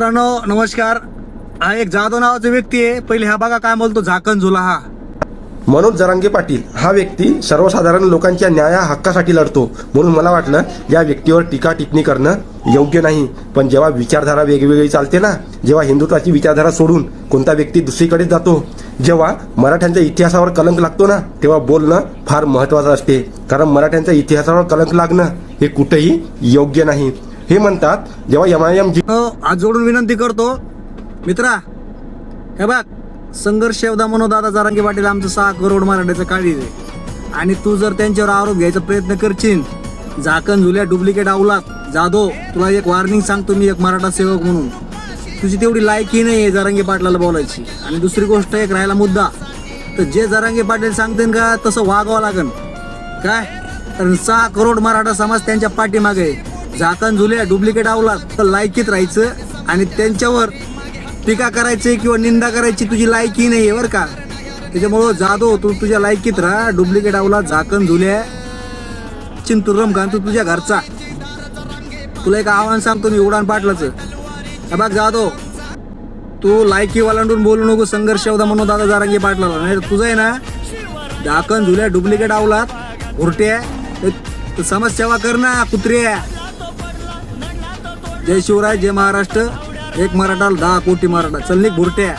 मित्रांनो नमस्कार. हा एक जाधव नावाचा व्यक्ती आहे. पहिले हा बघा काय बोलतो, झाकण झुला. हा मनोज जरांगे पाटील हा व्यक्ती सर्वसाधारण लोकांच्या न्याया हक्कासाठी लढतो, म्हणून मला वाटलं या व्यक्तीवर टीका टिप्पणी करणं योग्य नाही. पण जेव्हा विचारधारा वेगवेगळी चालते ना, जेव्हा हिंदुत्वाची विचारधारा सोडून कोणता व्यक्ती दुसरीकडे जातो, जेव्हा मराठ्यांच्या इतिहासावर कलंक लागतो ना, तेव्हा बोलणं फार महत्वाचं असते. कारण मराठ्यांच्या इतिहासावर कलंक लागणं हे कुठेही योग्य नाही. हे म्हणतात जेव्हा MIM हात जोडून विनंती करतो मित्रा, हे बघ संघर्ष योद्धा मनोदादा जरांगे पाटील आमचं 6 करोड मराठ्याचं काळीज आहे. आणि तू जर त्यांच्यावर आरोप घ्यायचा प्रयत्न करशील, झाकण झुल्या डुप्लिकेट अवलाद जाधव, तुला एक वॉर्निंग सांगतो मी एक मराठा सेवक म्हणून, तुझी तेवढी लायकी नाही आहे जरांगे पाटलाला बोलायची. आणि दुसरी गोष्ट एक राहिला मुद्दा, तर जे जरांगे पाटील सांगते का तसं वागावं लागन काय. कारण 6 करोड मराठा समाज त्यांच्या पाठीमागे आहे. झाकण झुल्या डुप्लिकेट अवलाद तर लायकीत राहायचं आणि त्यांच्यावर टीका करायची किंवा निंदा करायची तुझी लायकी नाही आहे बरं का. त्याच्यामुळं जाधव तू तुझ्या लायकीत राहा. डुप्लिकेट अवलाद झाकण झुल्या चिंतुरम घाल तू तुझ्या घरचा. तुला एक आव्हान सांगतो मी उडान पाटलाचं, हे बघ जाधव, तू लायकी वालांडून बोलू नको संघर्ष योद्धा मनोदादा जरांगे पाटलाला. नाही तुझं आहे ना झाकण झुल्या डुप्लिकेट अवलाद उरट्या समाजसेवा कर ना कुत्र्या. जय शिवराय, जय महाराष्ट्र. एक मराठा 10 कोटी मराठा. चल निघ बुरट्या.